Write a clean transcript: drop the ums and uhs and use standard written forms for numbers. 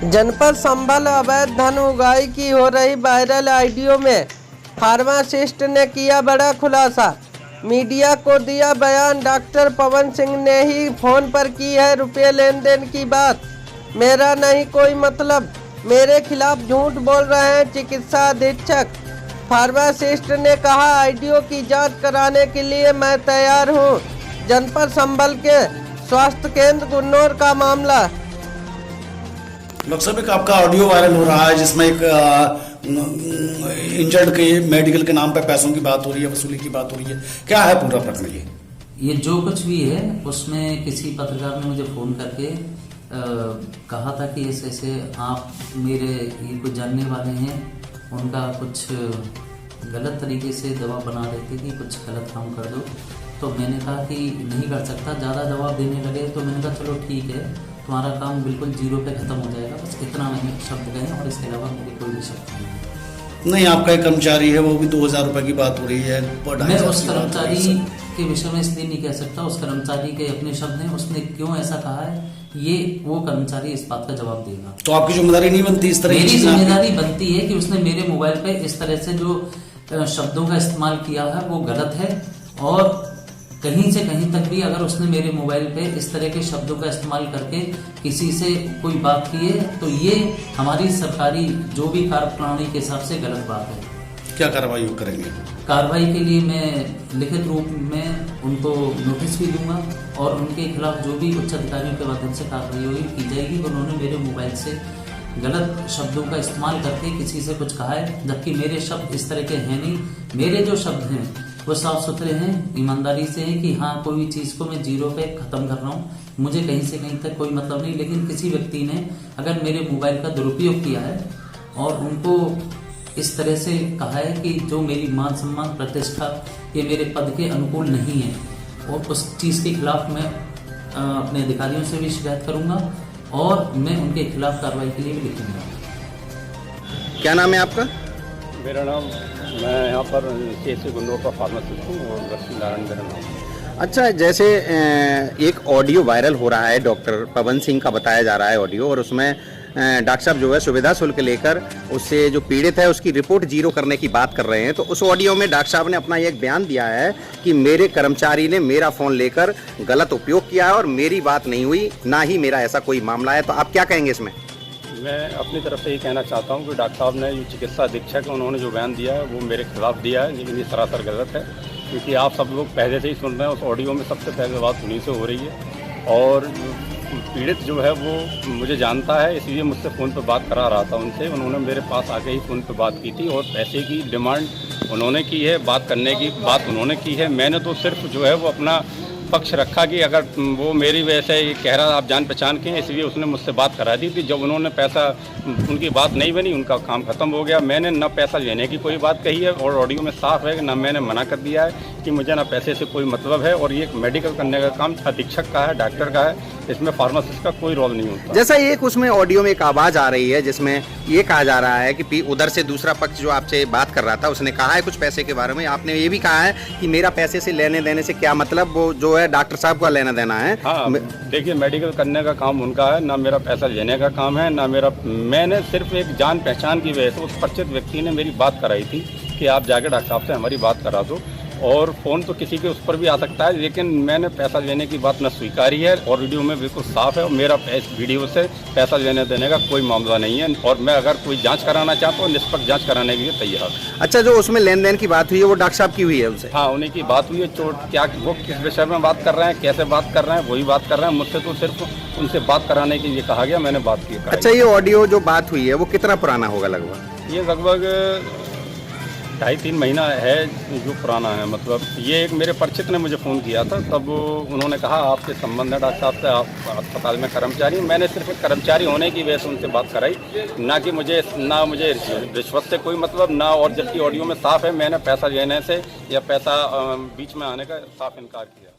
जनपद संभल अवैध धन उगाही की हो रही वायरल ऑडियो में फार्मासिस्ट ने किया बड़ा खुलासा। मीडिया को दिया बयान। डॉक्टर पवन सिंह ने ही फोन पर की है रुपये लेन देन की बात। मेरा नहीं कोई मतलब, मेरे खिलाफ झूठ बोल रहे हैं चिकित्सा अधीक्षक। फार्मासिस्ट ने कहा ऑडियो की जांच कराने के लिए मैं तैयार हूं। जनपद संभल के स्वास्थ्य केंद्र गुन्नौर का मामला। डॉक्टर साहब, एक आपका ऑडियो वायरल हो रहा है जिसमें एक इंजर्ड के मेडिकल के नाम पे पैसों की बात हो रही है, वसूली की बात हो रही है। क्या है पूरा प्रकरण? ये जो कुछ भी है उसमें किसी पत्रकार ने मुझे फोन करके कहा था कि ऐसे ऐसे आप मेरे ये कुछ जानने वाले हैं, उनका कुछ गलत तरीके से दवा बना रहे थे कि कुछ गलत काम कर दो। तो मैंने कहा कि नहीं कर सकता। ज़्यादा दबाव देने लगे तो मैंने कहा चलो ठीक है, तुम्हारा काम बिल्कुल जीरो पे खत्म हो जाएगा। बस इतना मैंने शब्द कहे और इसके अलावा मेरे कोई भी शब्द नहीं। आपका एक कर्मचारी है, वो भी 2000 रुपए की बात हो रही है। मैं उस कर्मचारी के विषय में इसलिए नहीं कह सकता, उस कर्मचारी के अपने शब्द हैं, उसने क्यों ऐसा कहा है ये वो कर्मचारी इस बात का जवाब देगा। तो आपकी जिम्मेदारी नहीं बनती इस तरह? मेरी जिम्मेदारी बनती है कि उसने मेरे मोबाइल पे इस तरह से जो शब्दों का इस्तेमाल किया है वो गलत है, और कहीं से कहीं तक भी अगर उसने मेरे मोबाइल पे इस तरह के शब्दों का इस्तेमाल करके किसी से कोई बात की है तो ये हमारी सरकारी जो भी कार्यप्रणाली के हिसाब से गलत बात है। क्या कार्रवाई करेंगे? कार्रवाई के लिए मैं लिखित रूप में उनको नोटिस भी दूंगा और उनके खिलाफ जो भी उच्च अधिकारियों के माध्यम से कार्रवाई की जाएगी। उन्होंने मेरे मोबाइल से गलत शब्दों का इस्तेमाल करके किसी से कुछ कहा है, जबकि मेरे शब्द इस तरह के हैं नहीं। मेरे जो शब्द हैं वो साफ सुथरे हैं, ईमानदारी से है कि हाँ कोई भी चीज़ को मैं जीरो पे ख़त्म कर रहा हूँ, मुझे कहीं से कहीं तक कोई मतलब नहीं। लेकिन किसी व्यक्ति ने अगर मेरे मोबाइल का दुरुपयोग किया है और उनको इस तरह से कहा है कि जो मेरी मान सम्मान प्रतिष्ठा ये मेरे पद के अनुकूल नहीं है, और उस चीज़ के खिलाफ मैं अपने अधिकारियों से भी शिकायत करूँगा और मैं उनके खिलाफ कार्रवाई के लिए भी लिखूंगा। क्या नाम है आपका? मेरा नाम, मैं यहाँ पर CHC गुन्नौर का फार्मासिस्ट हूँ और लक्ष्मी नारायण मेरा नाम। अच्छा, जैसे एक ऑडियो वायरल हो रहा है, डॉक्टर पवन सिंह का बताया जा रहा है ऑडियो, और उसमें डॉक्टर साहब जो है सुविधा शुल्क लेकर उससे जो पीड़ित है उसकी रिपोर्ट जीरो करने की बात कर रहे हैं। तो उस ऑडियो में डॉक्टर साहब ने अपना एक बयान दिया है कि मेरे कर्मचारी ने मेरा फ़ोन लेकर गलत उपयोग किया है और मेरी बात नहीं हुई, ना ही मेरा ऐसा कोई मामला है। तो आप क्या कहेंगे इसमें? मैं अपनी तरफ से ये कहना चाहता हूँ कि डॉक्टर साहब ने जो चिकित्सा अधीक्षक है उन्होंने जो बयान दिया है वो मेरे खिलाफ दिया है, लेकिन ये सरासर गलत है। क्योंकि आप सब लोग पहले से ही सुन रहे हैं, उस ऑडियो में सबसे पहले बात उन्हीं से हो रही है और पीड़ित जो है वो मुझे जानता है, इसलिए मुझसे फ़ोन पर बात करा रहा था उनसे। उन्होंने मेरे पास आके ही फ़ोन पर बात की थी और पैसे की डिमांड उन्होंने की है, बात करने की बात उन्होंने की है। मैंने तो सिर्फ जो है वो अपना पक्ष रखा कि अगर वो मेरी वजह से ये कह रहा आप जान पहचान के हैं, इसलिए उसने मुझसे बात करा दी थी। जब उन्होंने पैसा, उनकी बात नहीं बनी, उनका काम खत्म हो गया। मैंने न पैसा लेने की कोई बात कही है और ऑडियो में साफ है कि न मैंने मना कर दिया है कि मुझे ना पैसे से कोई मतलब है, और ये मेडिकल करने का काम अधीक्षक का है, डॉक्टर का है, इसमें फार्मासिस्ट का कोई रोल नहीं होता। जैसा एक उसमें ऑडियो में एक आवाज़ आ रही है जिसमें ये कहा जा रहा है कि उधर से दूसरा पक्ष जो आपसे बात कर रहा था उसने कहा है कुछ पैसे के बारे में, आपने ये भी कहा है कि मेरा पैसे से लेने देने से क्या मतलब, वो जो है डॉक्टर साहब का लेना देना है। हाँ, देखिए मेडिकल करने का काम उनका है, ना मेरा पैसा लेने का काम है, ना मेरा। मैंने सिर्फ एक जान पहचान की वजह से उस परिचित व्यक्ति ने मेरी बात कराई थी कि आप जाके डॉक्टर साहब से हमारी बात करा दो, और फ़ोन तो किसी के उस पर भी आ सकता है, लेकिन मैंने पैसा लेने की बात न स्वीकारी है और वीडियो में बिल्कुल साफ है और मेरा वीडियो से पैसा लेने देने का कोई मामला नहीं है। और मैं अगर कोई जांच कराना चाहता हूँ, निष्पक्ष जांच कराने के लिए तैयार। अच्छा, जो उसमें लेन देन की बात हुई है वो डॉक्टर साहब की हुई है उनसे? हाँ, उन्हीं की बात हुई है। चोट क्या, वो किस विषय में बात कर रहे हैं, कैसे बात कर रहे हैं, वही बात कर रहे हैं। मुझसे तो सिर्फ उनसे बात कराने के लिए कहा गया, मैंने बात की। अच्छा, ये ऑडियो जो बात हुई है वो कितना पुराना होगा लगभग? ये लगभग 2.5-3 महीना है जो पुराना है। मतलब ये एक मेरे परिचित ने मुझे फ़ोन किया था, तब उन्होंने कहा आपके संबंध है डॉक्टर साहब से, आप अस्पताल में कर्मचारी। मैंने सिर्फ कर्मचारी होने की वजह से उनसे बात कराई, ना कि मुझे रिश्वत से कोई मतलब ना। और जबकि ऑडियो में साफ है मैंने पैसा लेने से या पैसा बीच में आने का साफ इनकार किया।